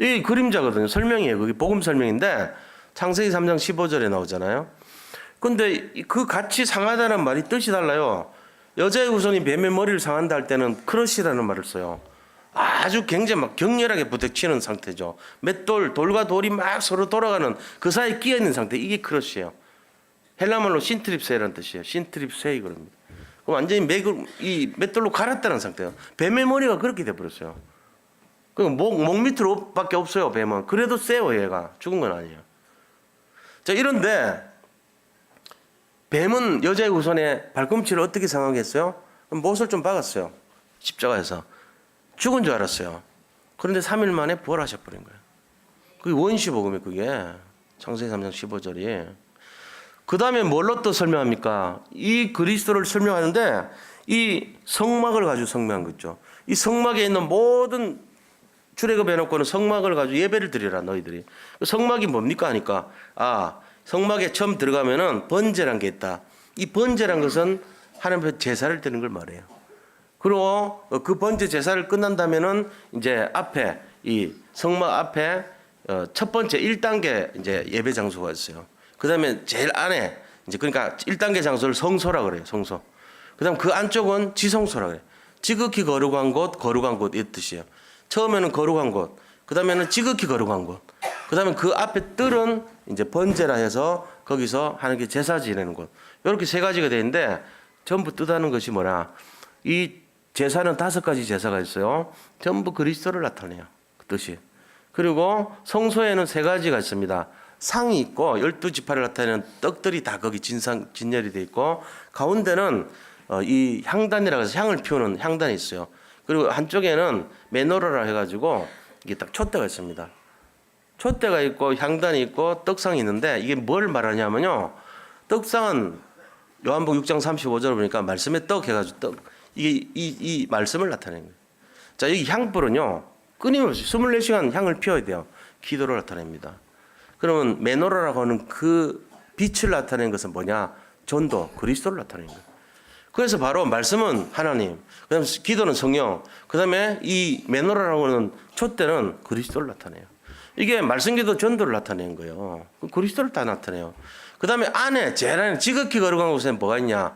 이 그림자거든요. 설명이에요. 그게 복음 설명인데 창세기 3장 15절에 나오잖아요. 근데 그 같이 상하다는 말이 뜻이 달라요. 여자의 후손이 뱀의 머리를 상한다 할 때는 크러시라는 말을 써요. 아주 굉장히 막 격렬하게 부딪히는 상태죠. 돌과 돌이 막 서로 돌아가는 그 사이에 끼어 있는 상태. 이게 크러시예요. 헬라말로 신트립세라는 뜻이에요. 신트립세이 그럽니다. 그럼 완전히 이 맷돌로 갈았다는 상태예요. 뱀의 머리가 그렇게 돼버렸어요. 목 밑으로밖에 없어요. 뱀은. 그래도 세요. 얘가 죽은 건 아니에요. 자, 이런데 뱀은 여자의 후손의 발꿈치를 어떻게 상하게 했어요? 못을 좀 박았어요. 십자가에서. 죽은 줄 알았어요. 그런데 3일 만에 부활하셔버린 거예요. 그게 원시복음이에요. 그게 창세기 3장 15절이. 그 다음에 뭘로 또 설명합니까? 이 그리스도를 설명하는데 이 성막을 가지고 설명한 거죠. 이 성막에 있는 모든 출애굽해놓고는 성막을 가지고 예배를 드리라 너희들이. 성막이 뭡니까 하니까 성막에 처음 들어가면은 번제란 게 있다. 이 번제란 것은 하나님 앞에 제사를 드리는 걸 말해요. 그리고 그 번제 제사를 끝난다면은 이제 앞에 이 성막 앞에 첫 번째 1단계 이제 예배 장소가 있어요. 그다음에 제일 안에 이제 그러니까 1단계 장소를 성소라 그래요. 성소. 그다음 그 안쪽은 지성소라 그래요. 지극히 거룩한 곳 이 뜻이에요. 처음에는 거룩한 곳, 그다음에는 지극히 거룩한 곳, 그다음에 그 앞에 뜰은 이제 번제라 해서 거기서 하나님께 제사 지내는 곳. 이렇게 세 가지가 되는데 전부 뜻하는 것이 뭐냐? 이 제사는 5가지 제사가 있어요. 전부 그리스도를 나타내요. 그 뜻이. 그리고 성소에는 3가지가 있습니다. 상이 있고 12지파를 나타내는 떡들이 다 거기 진열이 돼 있고 가운데는 이 향단이라고 해서 향을 피우는 향단이 있어요. 그리고 한쪽에는 메노라라 해가지고 이게 딱 촛대가 있습니다. 촛대가 있고 향단이 있고 떡상이 있는데 이게 뭘 말하냐면요. 떡상은 요한복음 6장 35절 보니까 말씀의 떡 해가지고 떡. 이게 이 말씀을 나타내는 거예요. 자, 여기 향불은요. 끊임없이 24시간 향을 피워야 돼요. 기도를 나타냅니다. 그러면 메노라라고 하는 그 빛을 나타내는 것은 뭐냐? 전도, 그리스도를 나타내는 거예요. 그래서 바로 말씀은 하나님, 그다음에 기도는 성령, 그다음에 이 메노라라고 하는 촛대는 그리스도를 나타내요. 이게 말씀기도 전도를 나타내는 거예요. 그리스도를 다 나타내요. 그다음에 안에 제일 안에 지극히 거룩한 곳에는 뭐가 있냐?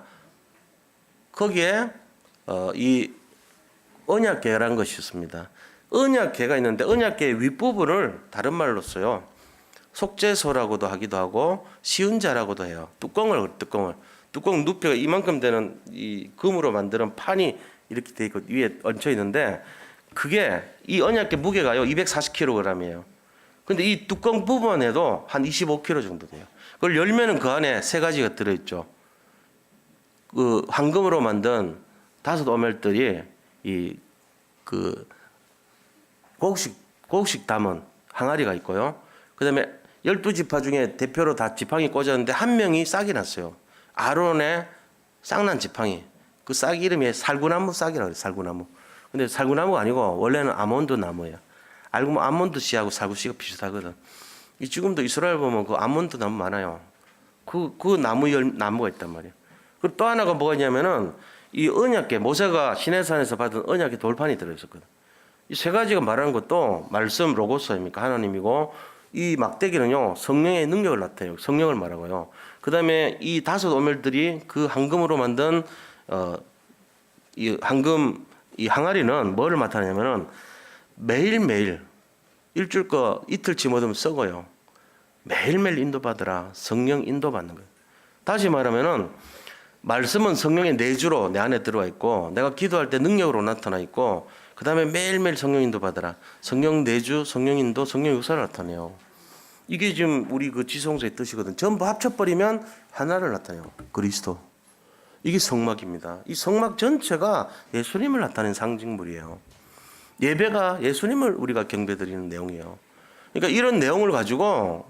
거기에 이 언약궤라는 것이 있습니다. 언약궤가 있는데 언약궤의 윗부분을 다른 말로 써요. 속죄소라고도 하기도 하고 시은자라고도 해요. 뚜껑 누피가 이만큼 되는 이 금으로 만드는 판이 이렇게 돼 있고 위에 얹혀 있는데 그게 이 언약궤 무게가요 240kg이에요. 근데 이 뚜껑 부분에도 한 25kg 정도 돼요. 그걸 열면은 그 안에 3가지가 들어있죠. 그 황금으로 만든 5 오멜들이 이 그 곡식 담은 항아리가 있고요. 그다음에 12지파 중에 대표로 다 지팡이 꽂았는데 한 명이 싹이 났어요. 아론의 싹난 지팡이. 그 싹 이름이 살구나무 싹이라고 해요. 살구나무. 근데 살구나무가 아니고 원래는 아몬드 나무예요. 알고 보면 아몬드 씨하고 살구씨가 비슷하거든. 이 지금도 이스라엘 보면 그 아몬드 나무 많아요. 그 나무가 있단 말이에요. 그리고 또 하나가 뭐가 있냐면은 이 언약궤, 모세가 시내산에서 받은 언약궤 돌판이 들어있었거든. 이 3가지가 말하는 것도 말씀 로고스입니까? 하나님이고 이 막대기는요 성령의 능력을 나타내요. 성령을 말하고요. 그 다음에 이 5 오멜들이 그 황금으로 만든 이 황금 이 항아리는 뭐를 나타내냐면은 매일매일 일주일 거 이틀치 못 하면 썩어요. 매일매일 인도받으라. 성령 인도받는 거예요. 다시 말하면은 말씀은 성령의 내주로 내 안에 들어와 있고 내가 기도할 때 능력으로 나타나 있고 그 다음에 매일매일 성령 인도 받으라. 성령 내주, 성령 인도, 성령 역사를 나타내요. 이게 지금 우리 그 지성소의 뜻이거든. 전부 합쳐버리면 하나를 나타내요. 그리스도. 이게 성막입니다. 이 성막 전체가 예수님을 나타내는 상징물이에요. 예배가 예수님을 우리가 경배드리는 내용이에요. 그러니까 이런 내용을 가지고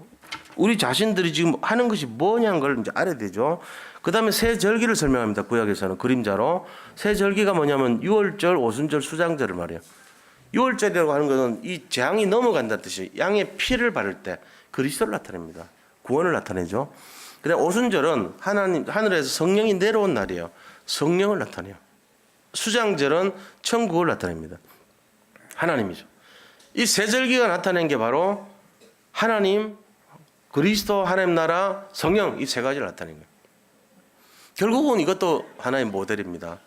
우리 자신들이 지금 하는 것이 뭐냐는 걸 이제 알아야 되죠. 그 다음에 새 절기를 설명합니다. 구약에서는 그림자로. 새 절기가 뭐냐면 6월절, 오순절, 수장절을 말해요. 6월절이라고 하는 것은 이 재앙이 넘어간다는 뜻이에요. 양의 피를 바를 때. 그리스도를 나타냅니다. 구원을 나타내죠. 그다음 오순절은 하늘에서 성령이 내려온 날이에요. 성령을 나타내요. 수장절은 천국을 나타냅니다. 하나님이죠. 이 세 절기가 나타낸 게 바로 하나님, 그리스도, 하나님 나라, 성령 이 세 가지를 나타낸 거예요. 결국은 이것도 하나의 모델입니다.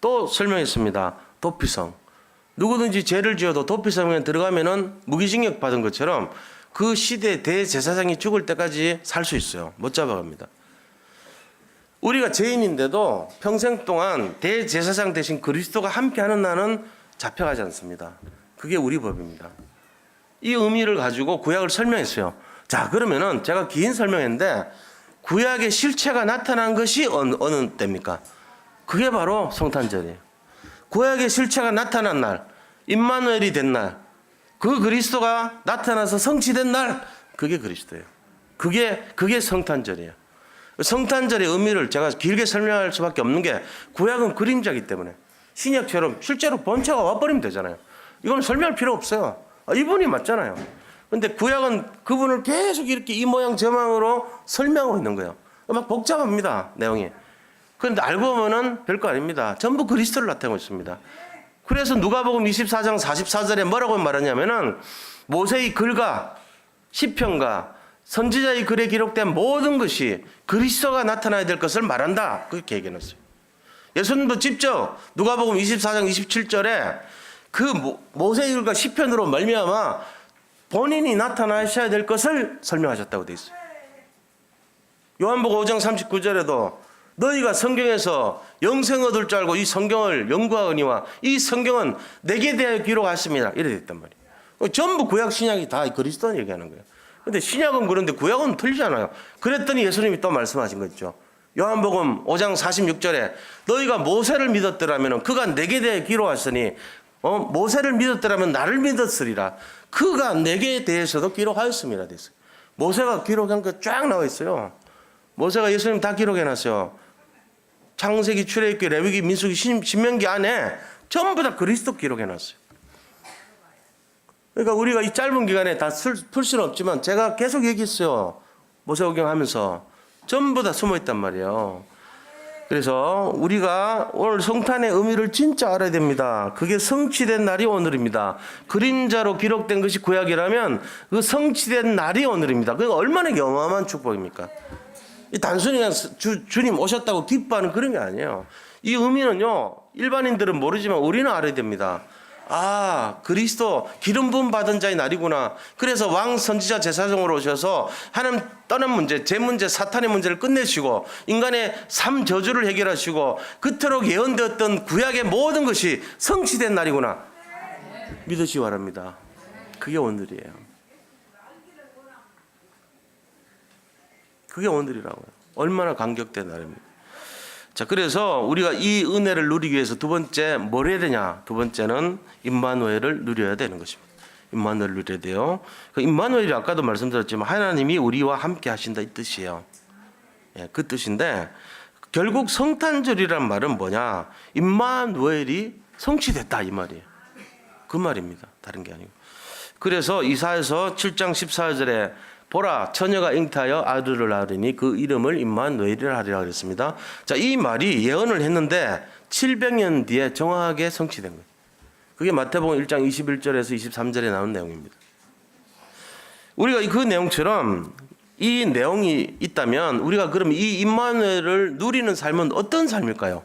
또 설명했습니다. 도피성. 누구든지 죄를 지어도 도피성에 들어가면은 무기징역 받은 것처럼 그 시대 대제사장이 죽을 때까지 살 수 있어요. 못 잡아갑니다. 우리가 죄인인데도 평생 동안 대제사장 대신 그리스도가 함께하는 날은 잡혀가지 않습니다. 그게 우리 법입니다. 이 의미를 가지고 구약을 설명했어요. 자, 그러면은 제가 긴 설명했는데 구약의 실체가 나타난 것이 어느 때입니까? 그게 바로 성탄절이에요. 구약의 실체가 나타난 날, 임마누엘이 된 날, 그 그리스도가 나타나서 성취된 날, 그게 그리스도예요. 그게 성탄절이에요. 성탄절의 의미를 제가 길게 설명할 수밖에 없는 게 구약은 그림자이기 때문에 신약처럼 실제로 본체가 와버리면 되잖아요. 이건 설명할 필요 없어요. 이분이 맞잖아요. 근데 구약은 그분을 계속 이렇게 이 모양 저 모양으로 설명하고 있는 거예요. 막 복잡합니다, 내용이. 그런데 알고 보면은 별거 아닙니다. 전부 그리스도를 나타내고 있습니다. 그래서 누가복음 24장 44절에 뭐라고 말하냐면은 모세의 글과 시편과 선지자의 글에 기록된 모든 것이 그리스도가 나타나야 될 것을 말한다. 그렇게 얘기해놨어요. 예수님도 직접 누가복음 24장 27절에 그 모세의 글과 시편으로 말미암아 본인이 나타나셔야 될 것을 설명하셨다고 되어 있어요. 요한복음 5장 39절에도 너희가 성경에서 영생 얻을 줄 알고 이 성경을 연구하거니와 이 성경은 내게 대하여 기록하였습니다. 이래 됐단 말이에요. 전부 구약 신약이 다 그리스도 얘기하는 거예요. 근데 신약은 그런데 구약은 틀리잖아요. 그랬더니 예수님이 또 말씀하신 거 있죠. 요한복음 5장 46절에 너희가 모세를 믿었더라면 그가 내게 대해 기록하였으니 모세를 믿었더라면 나를 믿었으리라. 그가 내게 대해서도 기록하였습니다. 됐어요. 모세가 기록한 거 쫙 나와 있어요. 모세가 예수님 다 기록해놨어요. 창세기, 출애굽기, 레위기, 민수기, 신명기 안에 전부 다 그리스도 기록해놨어요. 그러니까 우리가 이 짧은 기간에 다 풀 수는 없지만 제가 계속 얘기했어요. 모세오경 하면서 전부 다 숨어있단 말이에요. 그래서 우리가 오늘 성탄의 의미를 진짜 알아야 됩니다. 그게 성취된 날이 오늘입니다. 그림자로 기록된 것이 구약이라면 그 성취된 날이 오늘입니다. 그게 얼마나 어마어마한 축복입니까? 단순히 그냥 주님 오셨다고 기뻐하는 그런 게 아니에요. 이 의미는요, 일반인들은 모르지만 우리는 알아야 됩니다. 아, 그리스도 기름 부음 받은 자의 날이구나. 그래서 왕 선지자 제사장으로 오셔서 하나님 떠난 문제, 제 문제, 사탄의 문제를 끝내시고 인간의 삶 저주를 해결하시고 그토록 예언되었던 구약의 모든 것이 성취된 날이구나. 믿으시기 바랍니다. 그게 오늘이에요. 그게 오늘이라고요. 얼마나 감격된 날입니다. 자, 그래서 우리가 이 은혜를 누리기 위해서 두 번째 뭘 해야 되냐? 두 번째는 임마누엘을 누려야 되는 것입니다. 임마누엘을 누려야 돼요. 그 임마누엘이 아까도 말씀드렸지만 하나님이 우리와 함께 하신다 이 뜻이에요. 예, 그 뜻인데 결국 성탄절이란 말은 뭐냐? 임마누엘이 성취됐다 이 말이에요. 그 말입니다. 다른 게 아니고. 그래서 이사야서 7장 14절에 보라 처녀가 잉타하여 아들을 낳으리니 그 이름을 임마누엘이라 하리라 그랬습니다. 자, 이 말이 예언을 했는데 700년 뒤에 정확하게 성취된 거예요. 그게 마태복음 1장 21절에서 23절에 나온 내용입니다. 우리가 그 내용처럼 이 내용이 있다면 우리가 그럼 이 임마누엘을 누리는 삶은 어떤 삶일까요?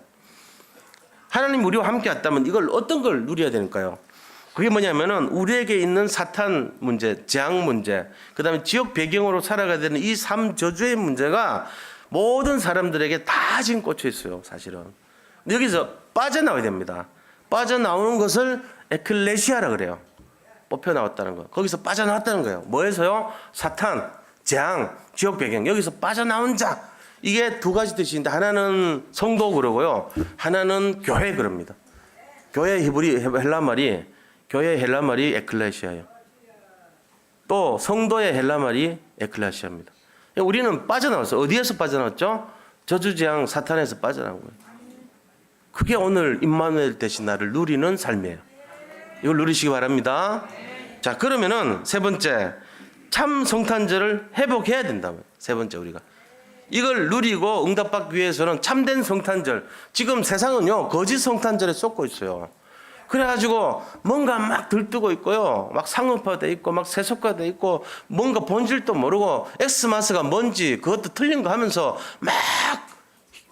하나님 우리와 함께 왔다면 이걸 어떤 걸 누려야 되는가요? 그게 뭐냐면은 우리에게 있는 사탄 문제, 재앙 문제, 그 다음에 지옥 배경으로 살아가야 되는 이 삶 저주의 문제가 모든 사람들에게 다 지금 꽂혀 있어요, 사실은. 근데 여기서 빠져나와야 됩니다. 빠져나오는 것을 에클레시아라 그래요. 뽑혀 나왔다는 거. 거기서 빠져나왔다는 거예요. 뭐에서요? 사탄, 재앙, 지옥 배경. 여기서 빠져나온 자. 이게 두 가지 뜻인데 하나는 성도 그러고요. 하나는 교회 그럽니다. 교회 히브리 교회의 헬라 말이 에클레시아예요. 또 성도의 헬라 말이 에클레시아입니다. 우리는 빠져나왔어요. 어디에서 빠져나왔죠? 저주재앙 사탄에서 빠져나온 거예요. 그게 오늘 임마누엘 되신 나를 누리는 삶이에요. 이걸 누리시기 바랍니다. 자, 그러면은 세 번째 참 성탄절을 회복해야 된다면 세 번째 우리가 이걸 누리고 응답받기 위해서는 참된 성탄절. 지금 세상은요 거짓 성탄절에 쏟고 있어요. 그래가지고 뭔가 막 들뜨고 있고요, 막 상업화돼 있고 막 세속화돼 있고 뭔가 본질도 모르고 엑스마스가 뭔지 그것도 틀린 거 하면서 막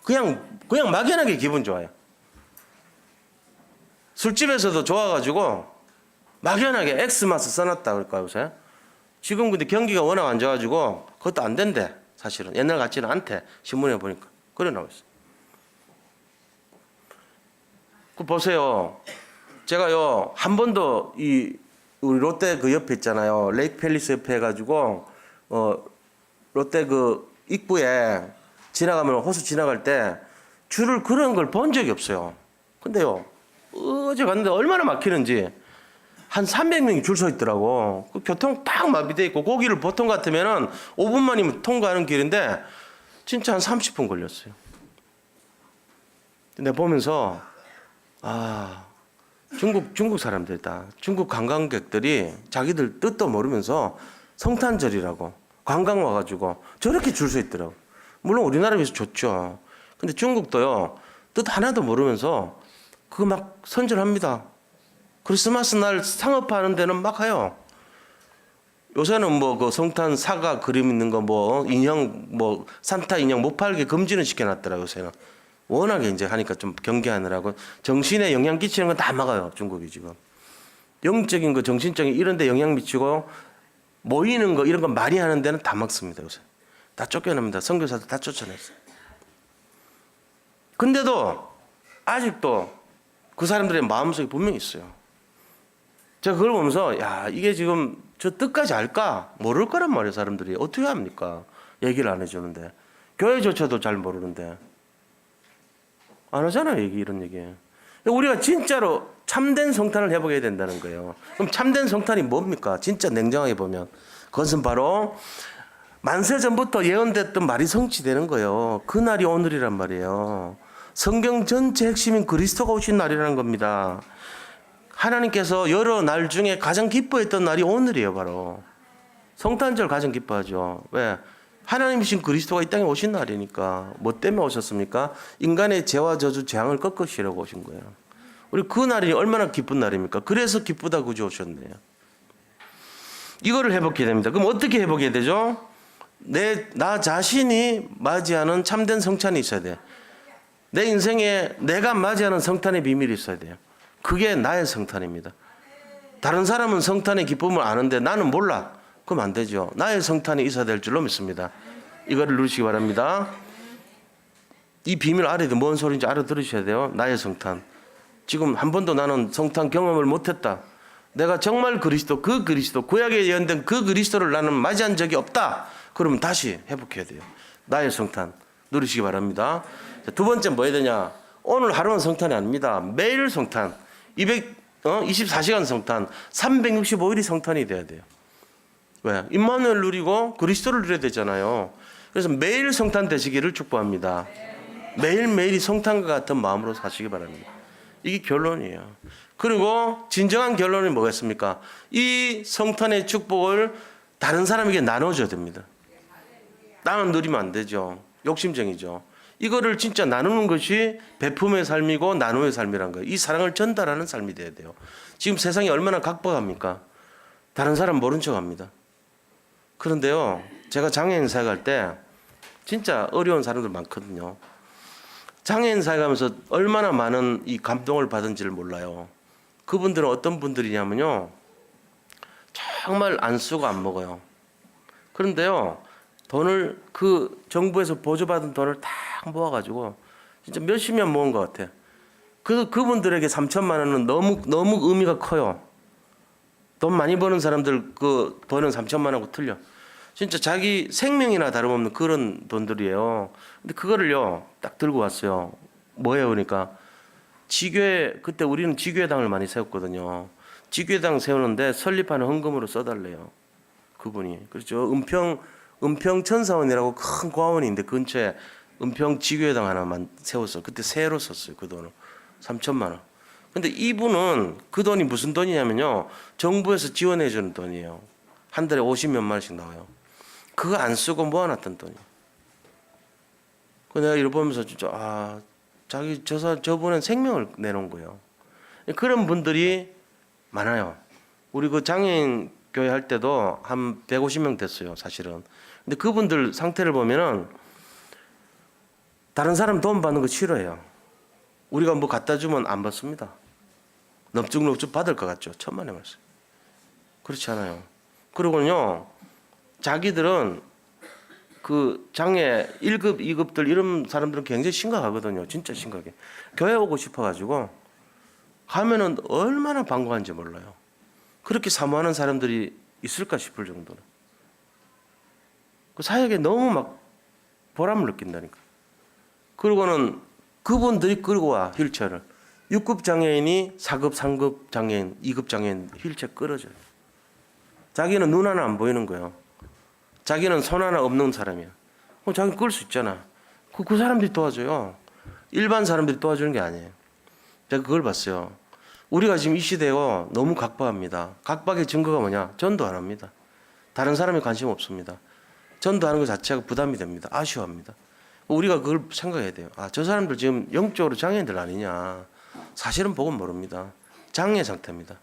그냥 막연하게 기분 좋아요. 술집에서도 좋아가지고 막연하게 엑스마스 써놨다 그럴까요, 요새? 지금 근데 경기가 워낙 안 좋아가지고 그것도 안 된대. 사실은 옛날 같지는 않대. 신문에 보니까 그래 나와 있어. 그 보세요. 제가요 한 번도 이 우리 롯데 그 옆에 있잖아요. 레이크 팰리스 옆에 해가지고 롯데 그 입구에 지나가면 호수 지나갈 때 줄을 그런 걸 본 적이 없어요. 근데요 어제 갔는데 얼마나 막히는지 한 300명이 줄 서 있더라고. 그 교통 딱 마비돼 있고 거기를 보통 같으면은 5분만이면 통과하는 길인데 진짜 한 30분 걸렸어요. 근데 보면서 중국 사람들이다. 중국 관광객들이 자기들 뜻도 모르면서 성탄절이라고 관광 와가지고 저렇게 줄 서 있더라고. 물론 우리나라 비해서 좋죠. 근데 중국도요 뜻 하나도 모르면서 그거 막 선전합니다. 크리스마스 날 상업화하는 데는 막 해요. 요새는 뭐 그 성탄 사과 그림 있는 거 뭐 인형 뭐 산타 인형 못 팔게 금지는 시켜놨더라고요. 요새는 워낙에 이제 하니까 좀 경계하느라고 정신에 영향 끼치는 건 다 막아요. 중국이 지금 영적인 거 정신적인 이런 데 영향 미치고 모이는 거 이런 거 많이 하는 데는 다 막습니다. 요새 다 쫓겨납니다. 선교사들 다 쫓아냈어요. 근데도 아직도 그 사람들의 마음속에 분명히 있어요. 제가 그걸 보면서 야 이게 지금 저 뜻까지 알까? 모를 거란 말이에요. 사람들이 어떻게 합니까? 얘기를 안 해주는데 교회조차도 잘 모르는데 안 하잖아요. 이런 얘기. 우리가 진짜로 참된 성탄을 회복해야 된다는 거예요. 그럼 참된 성탄이 뭡니까? 진짜 냉정하게 보면 그것은 바로 만세 전부터 예언됐던 말이 성취되는 거예요. 그 날이 오늘이란 말이에요. 성경 전체 핵심인 그리스도가 오신 날이라는 겁니다. 하나님께서 여러 날 중에 가장 기뻐했던 날이 오늘이에요. 바로 성탄절 가장 기뻐하죠. 왜? 하나님이신 그리스도가 이 땅에 오신 날이니까. 뭐 때문에 오셨습니까? 인간의 죄와 저주 재앙을 꺾으시려고 오신 거예요. 우리 그 날이 얼마나 기쁜 날입니까? 그래서 기쁘다 구주 오셨네요. 이거를 회복해야 됩니다. 그럼 어떻게 회복해야 되죠? 나 자신이 맞이하는 참된 성찬이 있어야 돼. 내 인생에 내가 맞이하는 성탄의 비밀이 있어야 돼요. 그게 나의 성탄입니다. 다른 사람은 성탄의 기쁨을 아는데 나는 몰라. 그럼 안 되죠. 나의 성탄이 있어야 될 줄로 믿습니다. 이거를 누리시기 바랍니다. 이 비밀 알아도 뭔 소리인지 알아들으셔야 돼요. 나의 성탄. 지금 한 번도 나는 성탄 경험을 못했다. 내가 정말 그리스도 구약에 예언된 그 그리스도를 나는 맞이한 적이 없다. 그러면 다시 회복해야 돼요. 나의 성탄 누리시기 바랍니다. 두 번째 뭐 해야 되냐? 오늘 하루는 성탄이 아닙니다. 매일 성탄. 24시간 성탄. 365일이 성탄이 돼야 돼요. 왜? 임마누엘 누리고 그리스도를 누려야 되잖아요. 그래서 매일 성탄 되시기를 축복합니다. 매일매일이 성탄과 같은 마음으로 사시기 바랍니다. 이게 결론이에요. 그리고 진정한 결론이 뭐겠습니까? 이 성탄의 축복을 다른 사람에게 나눠줘야 됩니다. 나는 누리면 안 되죠. 욕심쟁이죠. 이거를 진짜 나누는 것이 베품의 삶이고 나눔의 삶이란 거예요. 이 사랑을 전달하는 삶이 돼야 돼요. 지금 세상이 얼마나 각박합니까? 다른 사람 모른 척합니다. 그런데요, 제가 장애인 사회 갈 때 진짜 어려운 사람들 많거든요. 장애인 사회 가면서 얼마나 많은 이 감동을 받은지를 몰라요. 그분들은 어떤 분들이냐면요, 정말 안 쓰고 안 먹어요. 그런데요, 돈을 그 정부에서 보조받은 돈을 다 모아가지고 진짜 몇십년 모은 것 같아. 그분들에게 3천만 원은 너무 의미가 커요. 돈 많이 버는 사람들 그 버는 3천만 원하고 틀려. 진짜 자기 생명이나 다름없는 그런 돈들이에요. 근데 그거를요 딱 들고 왔어요. 뭐예요? 그러니까 지교회, 그때 우리는 지교회당을 많이 세웠거든요. 지교회당 세우는데 설립하는 헌금으로 써달래요. 그분이. 그렇죠. 은평 천사원이라고 큰 고아원인데 근처에 은평 지교회당 하나만 세웠어. 그때 새로 썼어요. 그 돈을 3천만 원. 근데 이분은 그 돈이 무슨 돈이냐면요, 정부에서 지원해 주는 돈이에요. 한 달에 50몇만 원씩 나와요. 그거 안 쓰고 모아놨던 돈이. 그 내가 이걸 보면서 진짜 자기 저분은 생명을 내놓은 거예요. 그런 분들이 많아요. 우리 그 장애인 교회 할 때도 한 150명 됐어요, 사실은. 근데 그분들 상태를 보면은 다른 사람 도움 받는 거 싫어해요. 우리가 뭐 갖다 주면 안 받습니다. 넙죽넙죽 받을 것 같죠? 천만의 말씀. 그렇지 않아요. 그리고는요, 자기들은 그 장애 1급, 2급들 이런 사람들은 굉장히 심각하거든요. 진짜 심각해. 교회 오고 싶어가지고 가면은 얼마나 반가운지 몰라요. 그렇게 사모하는 사람들이 있을까 싶을 정도로. 그 사역에 너무 막 보람을 느낀다니까. 그리고는 그분들이 끌고 와, 휠체어를. 6급 장애인이 4급, 3급 장애인, 2급 장애인 휠체어 끌어줘요. 자기는 눈 하나 안 보이는 거예요. 자기는 손 하나 없는 사람이야. 자기 끌 수 있잖아. 그 사람들이 도와줘요. 일반 사람들이 도와주는 게 아니에요. 제가 그걸 봤어요. 우리가 지금 이 시대에 너무 각박합니다. 각박의 증거가 뭐냐? 전도 안 합니다. 다른 사람이 관심 없습니다. 전도하는 것 자체가 부담이 됩니다. 아쉬워합니다. 우리가 그걸 생각해야 돼요. 저 사람들 지금 영적으로 장애인들 아니냐. 사실은 복음 모릅니다. 장애 상태입니다.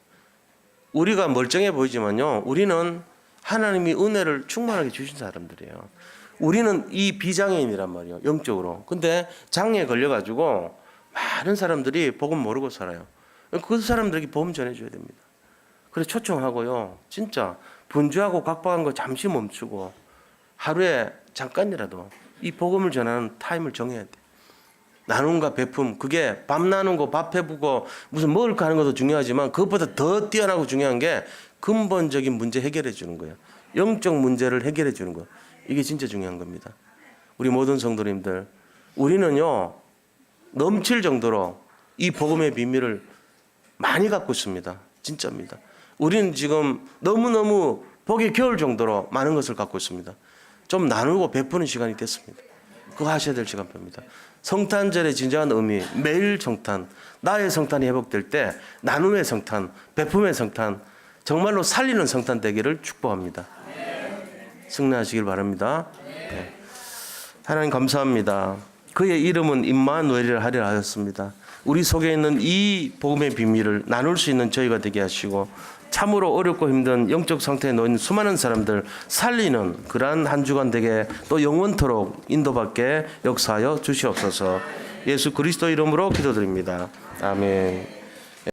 우리가 멀쩡해 보이지만요. 우리는 하나님이 은혜를 충만하게 주신 사람들이에요. 우리는 이 비장애인이란 말이에요. 영적으로. 근데 장애에 걸려가지고 많은 사람들이 복음 모르고 살아요. 그 사람들에게 복음 전해줘야 됩니다. 그래서 초청하고요. 진짜 분주하고 각박한 거 잠시 멈추고 하루에 잠깐이라도 이 복음을 전하는 타임을 정해야 돼. 나눔과 베품, 그게 밥 나누고 밥 해보고 무슨 먹을 거 하는 것도 중요하지만 그것보다 더 뛰어나고 중요한 게 근본적인 문제 해결해 주는 거예요. 영적 문제를 해결해 주는 거예요. 이게 진짜 중요한 겁니다. 우리 모든 성도님들, 우리는요 넘칠 정도로 이 복음의 비밀을 많이 갖고 있습니다. 진짜입니다. 우리는 지금 너무너무 보기 겨울 정도로 많은 것을 갖고 있습니다. 좀 나누고 베푸는 시간이 됐습니다. 그거 하셔야 될 시간표입니다. 성탄절의 진정한 의미, 매일 성탄, 나의 성탄이 회복될 때 나눔의 성탄, 베품의 성탄, 정말로 살리는 성탄 되기를 축복합니다. 승리하시길 바랍니다. 네. 하나님 감사합니다. 그의 이름은 임마누엘이라 하리라 하였습니다. 우리 속에 있는 이 복음의 비밀을 나눌 수 있는 저희가 되게 하시고 참으로 어렵고 힘든 영적 상태에 놓인 수많은 사람들 살리는 그러한 한 주간 되게 또 영원토록 인도받게 역사하여 주시옵소서. 예수 그리스도 이름으로 기도드립니다. 아멘.